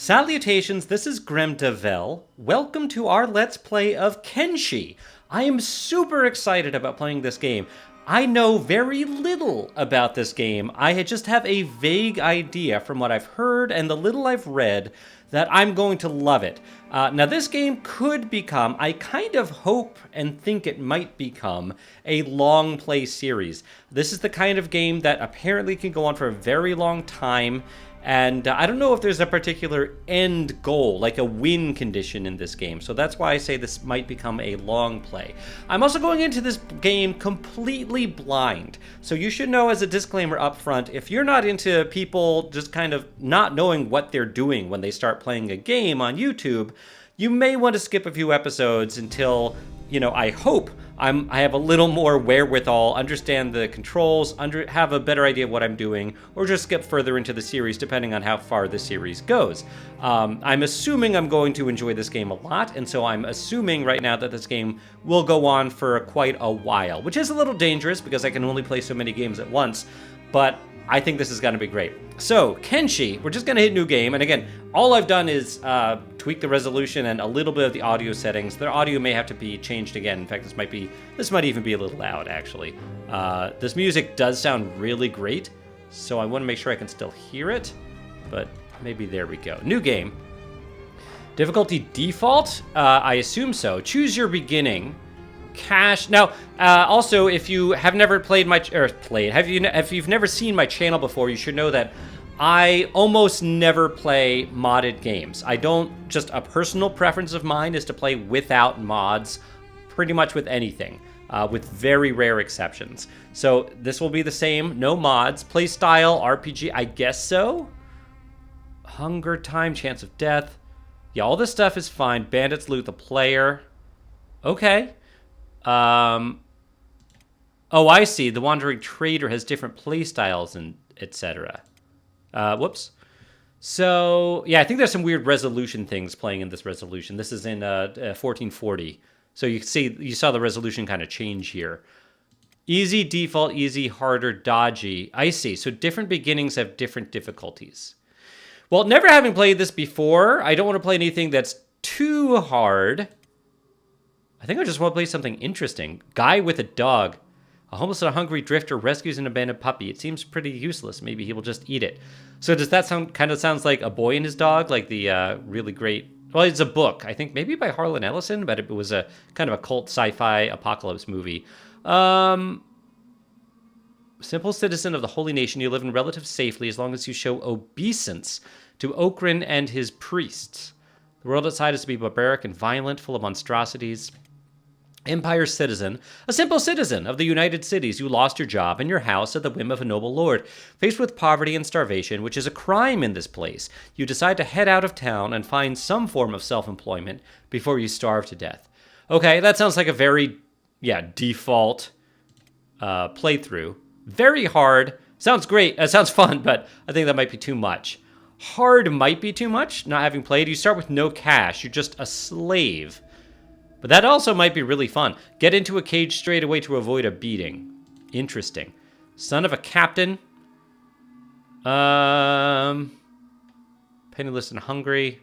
Salutations, this is Gremdavel. Welcome to our Let's Play of Kenshi. I am super excited about playing this game. I know very little about this game. I just have a vague idea from what I've heard and the little I've read that I'm going to love it. Now this game could become, I kind of hope and think it might become, a long play series. This is the kind of game that apparently can go on for a very long time. And I don't know if there's a particular end goal, like a win condition in this game. So that's why I say this might become a long play. I'm also going into this game completely blind. So you should know as a disclaimer up front, if you're not into people just kind of not knowing what they're doing when they start playing a game on YouTube, you may want to skip a few episodes until, I hope I have a little more wherewithal, understand the controls, have a better idea of what I'm doing, or just skip further into the series depending on how far the series goes. I'm assuming I'm going to enjoy this game a lot, and so I'm assuming right now that this game will go on for quite a while, which is a little dangerous because I can only play so many games at once, but I think this is going to be great. So, Kenshi, we're just going to hit new game, and again, all I've done is tweak the resolution and a little bit of the audio settings. The audio may have to be changed again. In fact, this might even be a little loud, actually. This music does sound really great, so I want to make sure I can still hear it, but maybe there we go. New game. Difficulty default? I assume so. Choose your beginning. Cash. Now, also, if you have never played if you've never seen my channel before, you should know that I almost never play modded games. Just a personal preference of mine is to play without mods, pretty much with anything, with very rare exceptions. So this will be the same, no mods. Play style, RPG, I guess so. Hunger time, chance of death. Yeah, all this stuff is fine. Bandits loot the player. Okay. Oh, I see. The Wandering Trader has different play styles and etc. Whoops. So, yeah, I think there's some weird resolution things playing in this resolution. This is in 1440. So you saw the resolution kind of change here. Easy, default, easy, harder, dodgy. I see. So different beginnings have different difficulties. Well, never having played this before, I don't want to play anything that's too hard. I think I just want to play something interesting. Guy with a dog. A homeless and a hungry drifter rescues an abandoned puppy. It seems pretty useless. Maybe he will just eat it. So does that sounds like A Boy and His Dog? Like the really great... Well, it's a book. I think maybe by Harlan Ellison, but it was a kind of a cult sci-fi apocalypse movie. Simple citizen of the holy nation, you live in relative safety as long as you show obeisance to Okran and his priests. The world outside is to be barbaric and violent, full of monstrosities. Empire citizen, a simple citizen of the United Cities, you lost your job and your house at the whim of a noble lord. Faced with poverty and starvation, which is a crime in this place, you decide to head out of town and find some form of self-employment before you starve to death. Okay, that sounds like a very, default playthrough. Very hard. Sounds great. Sounds fun, but I think that might be too much. Hard might be too much, not having played. You start with no cash. You're just a slave. But that also might be really fun. Get into a cage straight away to avoid a beating. Interesting. Son of a captain. Penniless and hungry.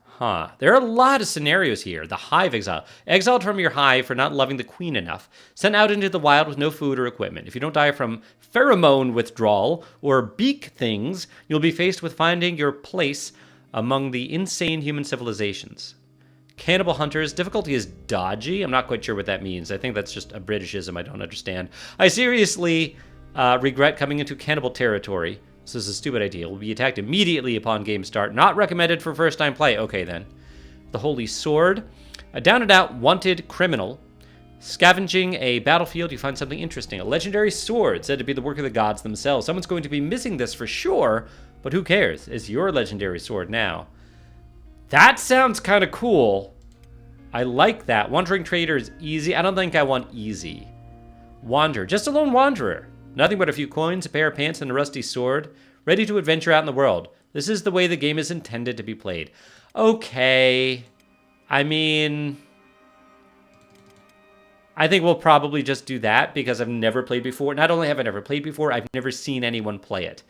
Huh. There are a lot of scenarios here. The hive exile. Exiled from your hive for not loving the queen enough. Sent out into the wild with no food or equipment. If you don't die from pheromone withdrawal or beak things, you'll be faced with finding your place among the insane human civilizations. Cannibal hunters. Difficulty is dodgy. I'm not quite sure what that means. I think that's just a Britishism I don't understand. I seriously regret coming into cannibal territory. This is a stupid idea. Will be attacked immediately upon game start. Not recommended for first-time play. Okay, then. The Holy Sword. A down-and-out wanted criminal. Scavenging a battlefield, you find something interesting. A legendary sword said to be the work of the gods themselves. Someone's going to be missing this for sure, but who cares? It's your legendary sword now. That sounds kind of cool. I like that. Wandering Trader is easy. I don't think I want easy. Wander. Just a lone wanderer. Nothing but a few coins, a pair of pants, and a rusty sword. Ready to adventure out in the world. This is the way the game is intended to be played. Okay. I mean... I think we'll probably just do that because I've never played before. Not only have I never played before, I've never seen anyone play it.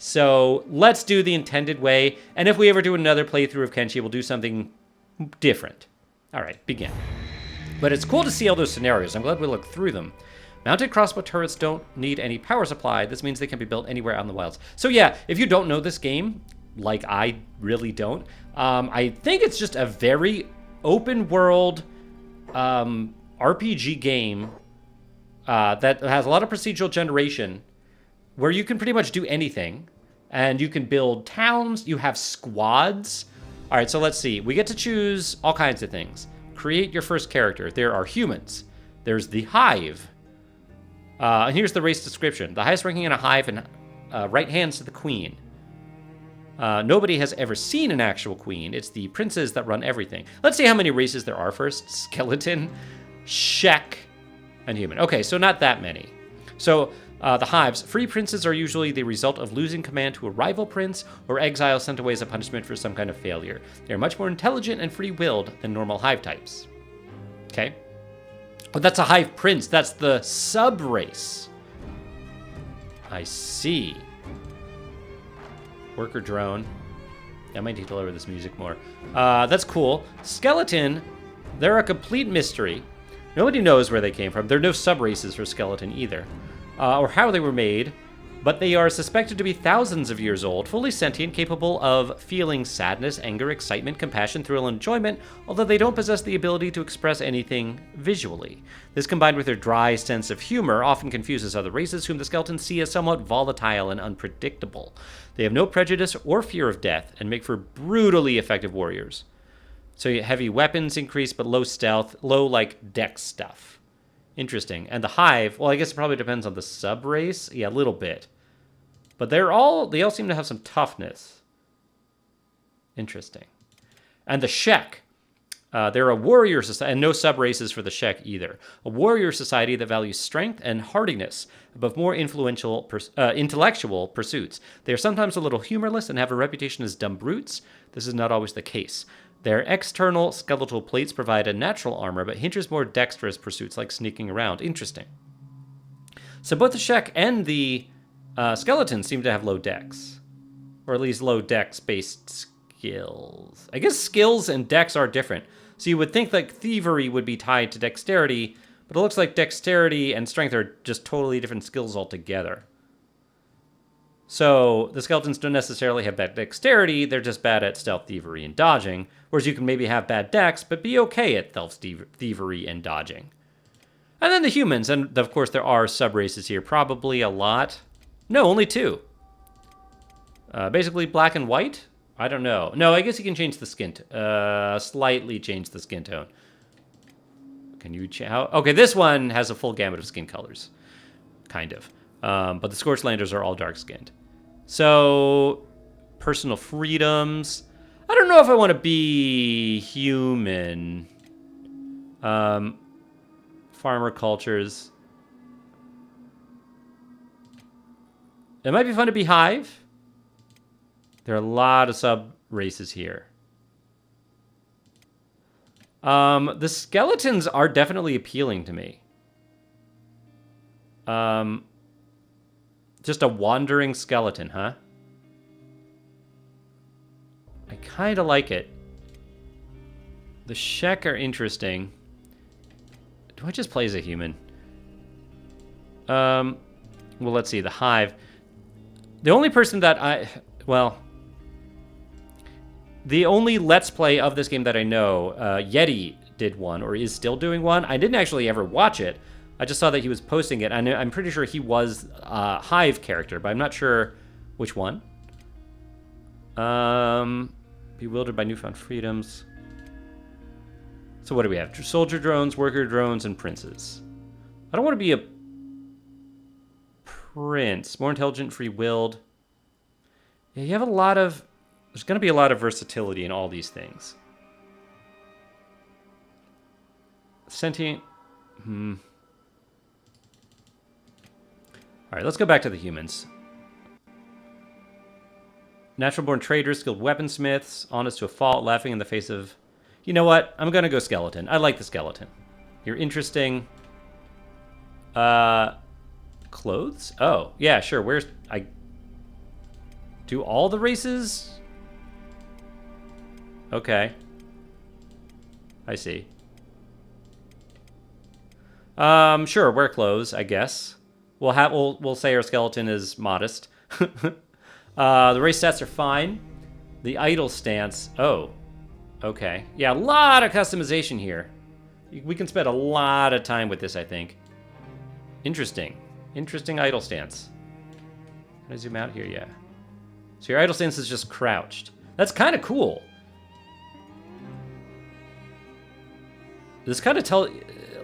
So let's do the intended way. And if we ever do another playthrough of Kenshi, we'll do something different. All right, begin. But it's cool to see all those scenarios. I'm glad we looked through them. Mounted crossbow turrets don't need any power supply. This means they can be built anywhere out in the wilds. So yeah, if you don't know this game, like I really don't, I think it's just a very open world RPG game that has a lot of procedural generation where you can pretty much do anything. And you can build towns. You have squads. All right, so let's see. We get to choose all kinds of things. Create your first character. There are humans. There's the hive. And here's the race description. The highest ranking in a hive and right hands to the queen. Nobody has ever seen an actual queen. It's the princes that run everything. Let's see how many races there are first. Skeleton, Shek, and human. Okay, so not that many. So the hives. Free princes are usually the result of losing command to a rival prince or exile sent away as a punishment for some kind of failure. They are much more intelligent and free-willed than normal hive types. Okay. Oh, that's a hive prince. That's the sub-race. I see. Worker drone. I might need to lower this music more. That's cool. Skeleton. They're a complete mystery. Nobody knows where they came from. There are no sub-races for skeleton either. Or how they were made, but they are suspected to be thousands of years old, fully sentient, capable of feeling sadness, anger, excitement, compassion, thrill, and enjoyment, although they don't possess the ability to express anything visually. This, combined with their dry sense of humor, often confuses other races, whom the skeletons see as somewhat volatile and unpredictable. They have no prejudice or fear of death, and make for brutally effective warriors. So heavy weapons increase, but low stealth, low, dex stuff. Interesting. And the hive, well, I guess it probably depends on the sub-race. Yeah, a little bit. But they all seem to have some toughness. Interesting. And the Shek. They're a warrior society, and no sub-races for the Shek either. A warrior society that values strength and hardiness above more intellectual pursuits. They are sometimes a little humorless and have a reputation as dumb brutes. This is not always the case. Their external skeletal plates provide a natural armor, but hinders more dexterous pursuits like sneaking around. Interesting. So both the Shek and the skeletons seem to have low dex. Or at least low dex-based skills. I guess skills and dex are different. So you would think thievery would be tied to dexterity, but it looks like dexterity and strength are just totally different skills altogether. So the skeletons don't necessarily have bad dexterity, they're just bad at stealth, thievery, and dodging. Whereas you can maybe have bad dex, but be okay at stealth, thievery, and dodging. And then the humans, and of course there are sub-races here, probably a lot. No, only 2. Basically black and white? I don't know. No, I guess you can change the skin, slightly change the skin tone. Can you okay, this one has a full gamut of skin colors. Kind of. But the Scorchlanders are all dark-skinned. So, personal freedoms. I don't know if I want to be human. Farmer cultures. It might be fun to be hive. There are a lot of sub-races here. The skeletons are definitely appealing to me. Just a wandering skeleton, huh? I kind of like it. The Shek are interesting. Do I just play as a human? Well, let's see. The hive. The only person that the only Let's Play of this game that I know, Yeti did one, or is still doing one. I didn't actually ever watch it. I just saw that he was posting it, and I'm pretty sure he was a hive character, but I'm not sure which one. Bewildered by newfound freedoms. So what do we have? Soldier drones, worker drones, and princes. I don't want to be a prince. More intelligent, free-willed. Yeah, you have a lot of... There's going to be a lot of versatility in all these things. Sentient... All right, let's go back to the humans. Natural-born traders, skilled weaponsmiths, honest to a fault, laughing in the face of... You know what? I'm going to go skeleton. I like the skeleton. You're interesting. Clothes? Oh, yeah, sure. Where's... Do all the races? Okay. I see. Sure, wear clothes, I guess. We'll say our skeleton is modest. The race stats are fine. The idle stance. Oh. Okay. Yeah, a lot of customization here. We can spend a lot of time with this, I think. Interesting. Interesting idle stance. Can I zoom out here? Yeah. So your idle stance is just crouched. That's kind of cool. This kind of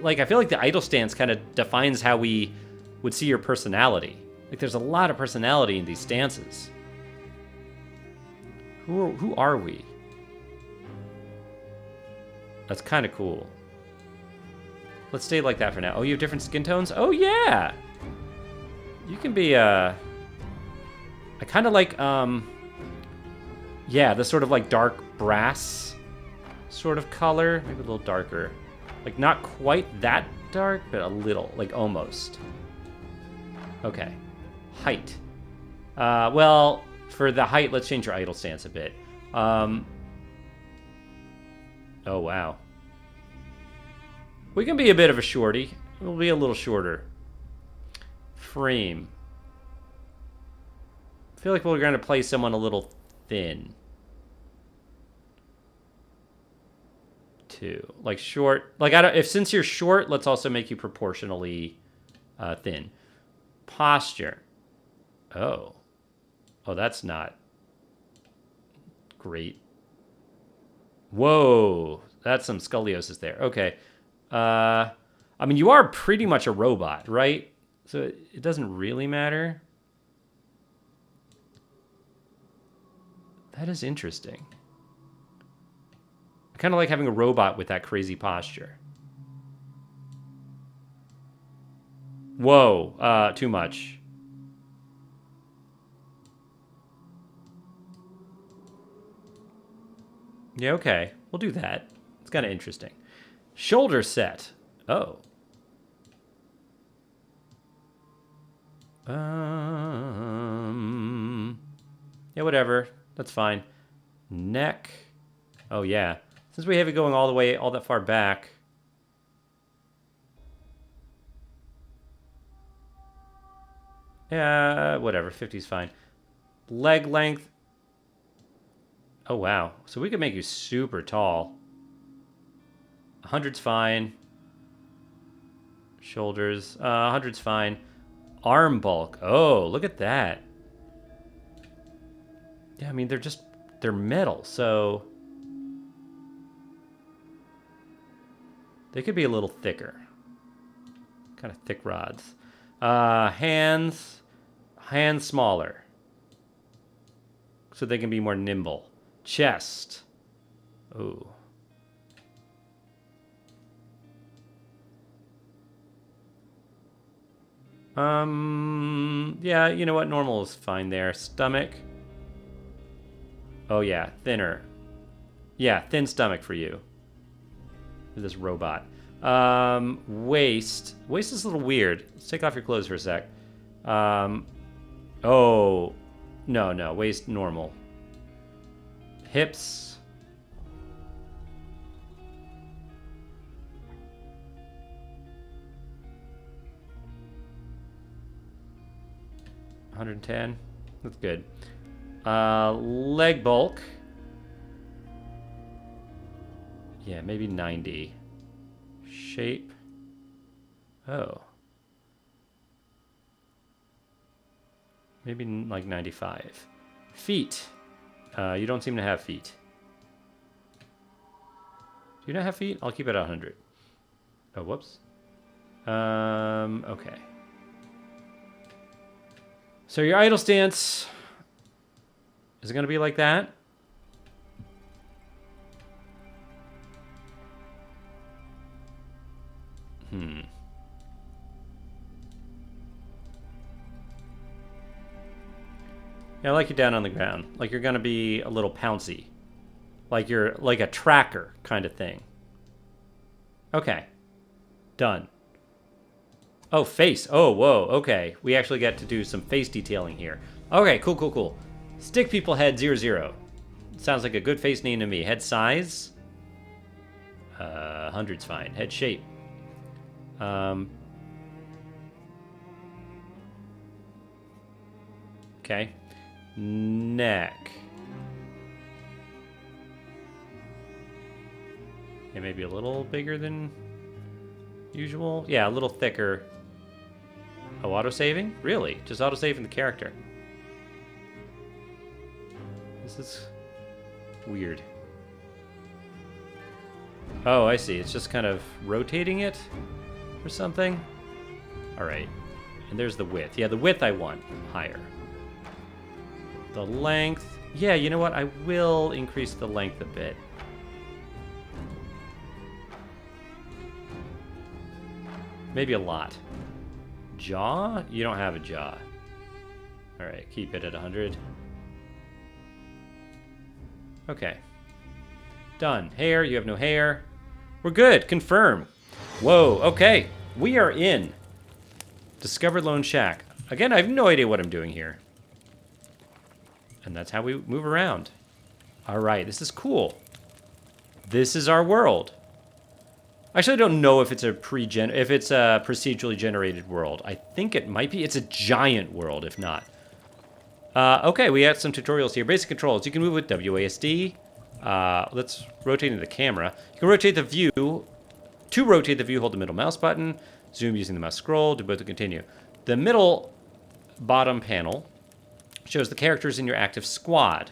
like, I feel like the idle stance kind of defines how we would see your personality. Like, there's a lot of personality in these stances. Who are we? That's kind of cool. Let's stay like that for now. Oh, you have different skin tones? Oh, yeah! You can be, I kind of like, yeah, the sort of, like, dark brass sort of color. Maybe a little darker. Like, not quite that dark, but a little. Like, almost. Okay. Height. Well, for the height, let's change your idle stance a bit. Oh, wow. We can be a bit of a shorty. We'll be a little shorter. Frame. I feel like we're going to play someone a little thin. 2. Like, short. Like, since you're short, let's also make you proportionally thin. Posture. Oh. Oh, that's not great. Whoa. That's some scoliosis there. Okay. I mean, you are pretty much a robot, right? So it doesn't really matter. That is interesting. I kind of like having a robot with that crazy posture. Whoa, too much. Yeah, okay. We'll do that. It's kind of interesting. Shoulder set. Oh. Yeah, whatever. That's fine. Neck. Oh, yeah. Since we have it going all that far back. Yeah, whatever. 50's fine. Leg length. Oh, wow. So we could make you super tall. 100's fine. Shoulders. 100's fine. Arm bulk. Oh, look at that. Yeah, I mean, they're metal, so they could be a little thicker. Kind of thick rods. Hands smaller. So they can be more nimble. Chest. Ooh. Yeah, you know what? Normal is fine there. Stomach. Oh, yeah. Thinner. Yeah, thin stomach for you. For this robot. Waist. Waist is a little weird. Let's take off your clothes for a sec. Oh. No. Waist normal. Hips. $110. That's good. Leg bulk. Yeah, maybe 90. Shape. Oh. Maybe like 95. Feet. You don't seem to have feet. Do you not have feet? I'll keep it at 100. Oh, whoops. Okay. So your idle stance, is it going to be like that? Yeah, I like you down on the ground. Like you're going to be a little pouncy. Like you're like a tracker kind of thing. Okay. Done. Oh, face. Oh, whoa. Okay. We actually get to do some face detailing here. Okay, cool. Stick people head 00. Sounds like a good face name to me. Head size? 100's fine. Head shape. Okay. Neck. Yeah, maybe a little bigger than usual. Yeah, a little thicker. Oh, auto-saving? Really? Just auto-saving the character. This is weird. Oh, I see. It's just kind of rotating it or something. All right. And there's the width. Yeah, the width I want higher. The length. Yeah, you know what? I will increase the length a bit. Maybe a lot. Jaw? You don't have a jaw. All right, keep it at 100. Okay. Done. Hair, you have no hair. We're good. Confirm. Whoa, okay. We are in. Discovered Lone Shack. Again, I have no idea what I'm doing here. And that's how we move around. All right, this is cool. This is our world. Actually, I don't know if it's a procedurally generated world. I think it might be. It's a giant world, if not. Okay, we have some tutorials here. Basic controls. You can move with WASD. Let's rotate the camera. You can rotate the view. To rotate the view, hold the middle mouse button. Zoom using the mouse scroll. Do both to continue. The middle bottom panel shows the characters in your active squad.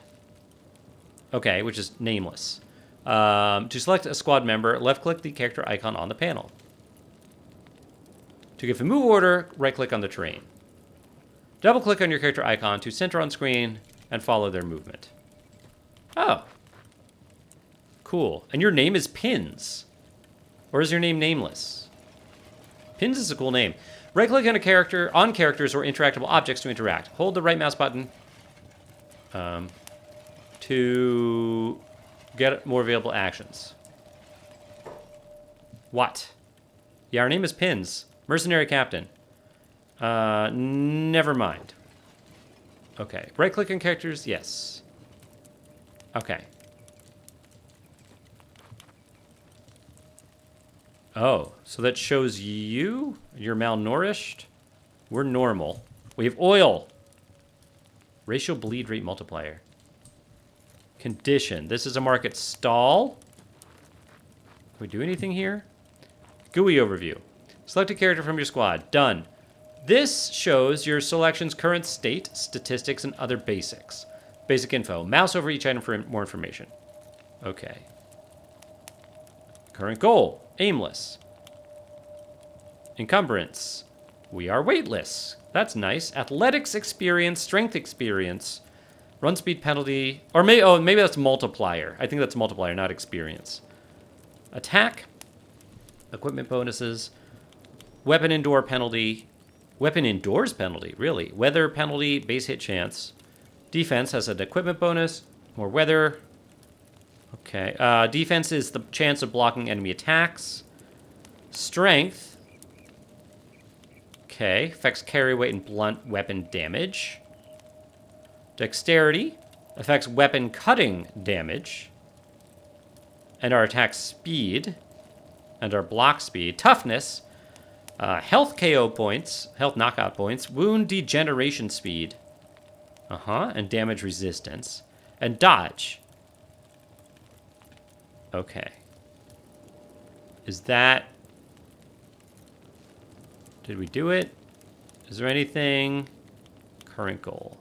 Okay, which is nameless. To select a squad member, left-click the character icon on the panel. To give a move order, right-click on the terrain. Double-click on your character icon to center on screen and follow their movement. Oh. Cool. And your name is Pins. Or is your name nameless? Pins is a cool name. Right-click on a character, on characters or interactable objects to interact. Hold the right mouse button to get more available actions. What? Yeah, our name is Pins. Mercenary Captain. Never mind. Okay. Right-click on characters? Yes. Okay. Oh, so that shows you? You're malnourished? We're normal. We have oil. Racial bleed rate multiplier. Condition. This is a market stall. Can we do anything here? GUI overview. Select a character from your squad. Done. This shows your selection's current state, statistics, and other basics. Basic info. Mouse over each item for more information. Okay. Current goal. Aimless. Encumbrance. We are weightless. That's nice. Athletics experience, strength experience, run speed penalty, or maybe that's multiplier. I think that's multiplier, not experience. Attack. Equipment bonuses. Weapon indoor penalty. Weapon indoors penalty, really. Weather penalty, base hit chance. Defense has an equipment bonus. More weather. Okay. Defense is the chance of blocking enemy attacks. Strength. Okay. Affects carry weight and blunt weapon damage. Dexterity. Affects weapon cutting damage. And our attack speed. And our block speed. Toughness. Health KO points. Health knockout points. Wound degeneration speed. And damage resistance. And dodge. Okay. Is that... Did we do it? Is there anything... Current goal.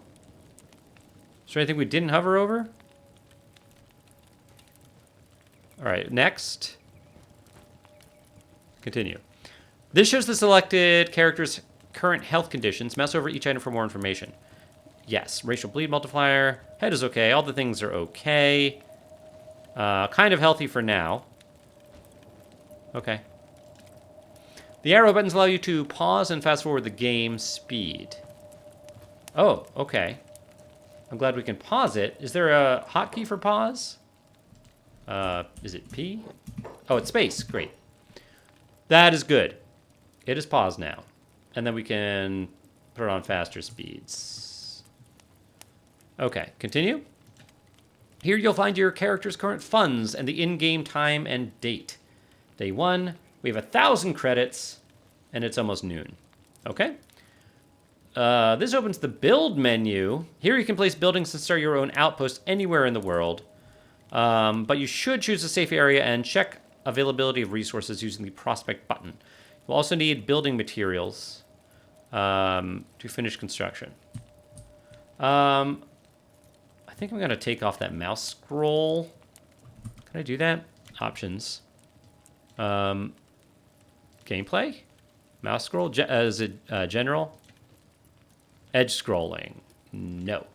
Is there anything we didn't hover over? Alright, next. Continue. This shows the selected character's current health conditions. Mouse over each item for more information. Yes, racial bleed multiplier. Head is okay. All the things are okay. Kind of healthy for now. Okay. The arrow buttons allow you to pause and fast forward the game speed. Oh, okay. I'm glad we can pause it. Is there a hotkey for pause? Is it P? Oh, it's space. Great. That is good. It is paused now. And then we can put it on faster speeds. Okay, continue. Here you'll find your character's current funds and the in-game time and date. Day 1, we have 1,000 credits, and it's almost noon. Okay. This opens the build menu. Here you can place buildings and start your own outpost anywhere in the world. But you should choose a safe area and check availability of resources using the prospect button. You'll also need building materials to finish construction. I think I'm going to take off that mouse scroll. Can I do that? Options. Gameplay? Mouse scroll? Is it general? Edge scrolling. No.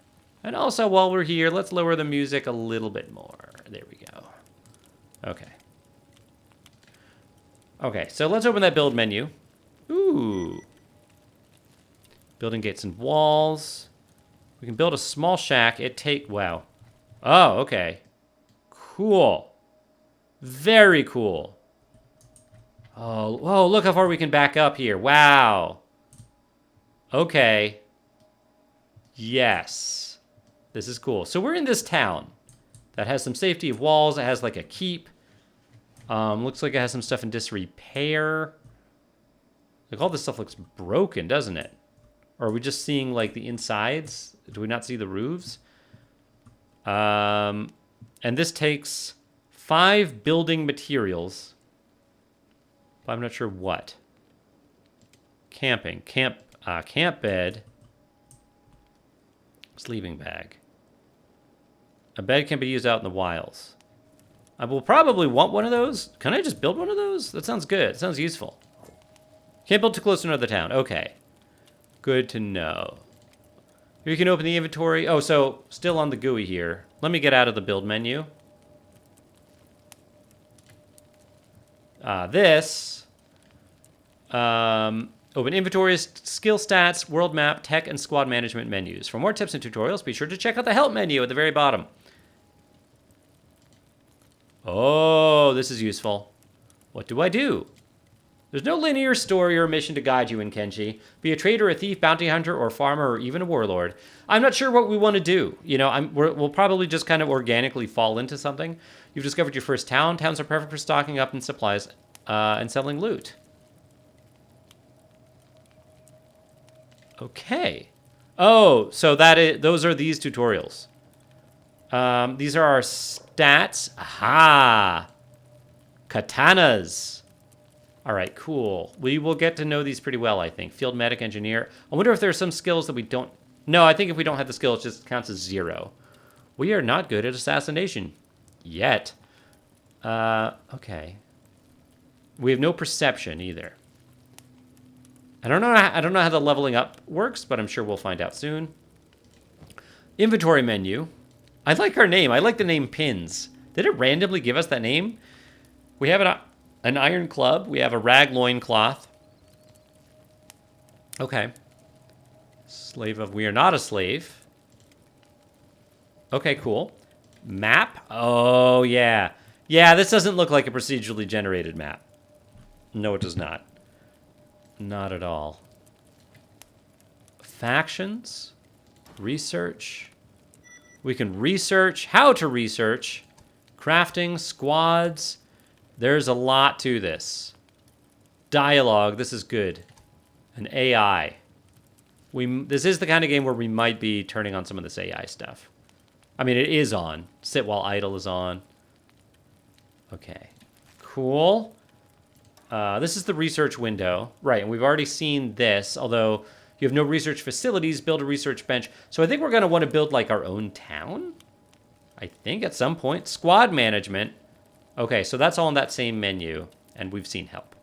And also, while we're here, let's lower the music a little bit more. There we go. Okay. Okay, so let's open that build menu. Ooh. Building gates and walls. We can build a small shack. Wow. Oh, okay. Cool. Very cool. Oh, look how far we can back up here. Wow. Okay. Yes. This is cool. So we're in this town that has some safety of walls. It has like a keep. Looks like it has some stuff in disrepair. Like all this stuff looks broken, doesn't it? Or are we just seeing like the insides? Do we not see the roofs? And this takes 5 building materials. But I'm not sure what. Camping. Camp bed. Sleeping bag. A bed can be used out in the wilds. I will probably want one of those. Can I just build one of those? That sounds good. It sounds useful. Can't build too close to another town. Okay. Good to know. Here you can open the inventory. Oh, so still on the GUI here. Let me get out of the build menu. Open inventory, skill stats, world map, tech, and squad management menus. For more tips and tutorials, be sure to check out the help menu at the very bottom. Oh, this is useful. What do I do? There's no linear story or mission to guide you in Kenshi. Be a trader, a thief, bounty hunter, or farmer, or even a warlord. I'm not sure what we want to do. You know, we'll probably just kind of organically fall into something. You've discovered your first town. Towns are perfect for stocking up in supplies and selling loot. Okay. Oh, so those are these tutorials. These are our stats. Aha! Katanas. All right, cool. We will get to know these pretty well, I think. Field medic, engineer. I wonder if there are some skills that we don't... No, I think if we don't have the skill, it just counts as 0. We are not good at assassination. Yet. Okay. We have no perception either. I don't know how the leveling up works, but I'm sure we'll find out soon. Inventory menu. I like our name. I like the name Pins. Did it randomly give us that name? We have an iron club. We have a rag loincloth. Okay. Slave of... We are not a slave. Okay, cool. Map? Oh, yeah. Yeah, this doesn't look like a procedurally generated map. No, it does not. Not at all. Factions. Research. We can research. How to research. Crafting. Squads. There's a lot to this. Dialogue. This is good. An AI. This is the kind of game where we might be turning on some of this AI stuff. I mean, it is on. Sit while idle is on. Okay. Cool. This is the research window. Right, and we've already seen this, although you have no research facilities, build a research bench. So I think we're going to want to build, like, our own town? I think at some point. Squad management. Okay, so that's all in that same menu, and we've seen help.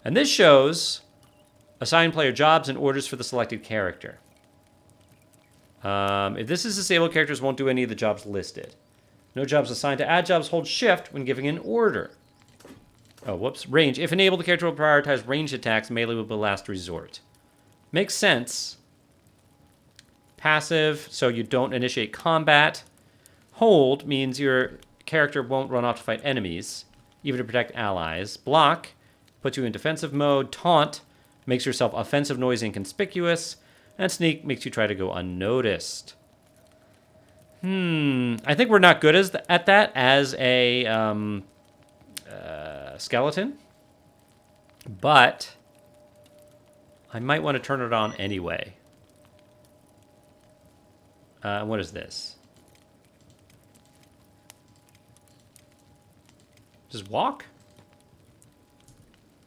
And this shows assign player jobs and orders for the selected character. If this is disabled, characters won't do any of the jobs listed. No jobs assigned. To add jobs, hold shift when giving an order. Oh, whoops. Range. If enabled, the character will prioritize ranged attacks. Melee will be last resort. Makes sense. Passive, so you don't initiate combat. Hold means your character won't run off to fight enemies, even to protect allies. Block puts you in defensive mode. Taunt makes yourself offensive, noisy, and conspicuous. And sneak makes you try to go unnoticed. I think we're not good at that as a skeleton. But I might want to turn it on anyway. What is this? Just walk?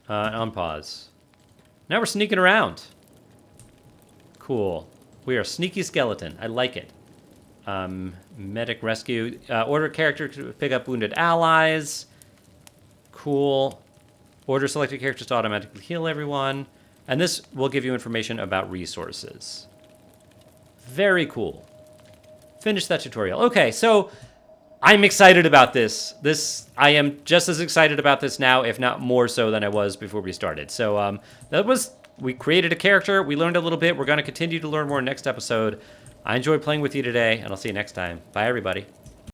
On pause. Now we're sneaking around. Cool. We are a sneaky skeleton. I like it. Medic rescue. Order character to pick up wounded allies. Cool. Order selected characters to automatically heal everyone. And this will give you information about resources. Very cool. Finish that tutorial. Okay, so I'm excited about this. I am just as excited about this now, if not more so than I was before we started. So we created a character. We learned a little bit. We're going to continue to learn more next episode. I enjoyed playing with you today, and I'll see you next time. Bye, everybody.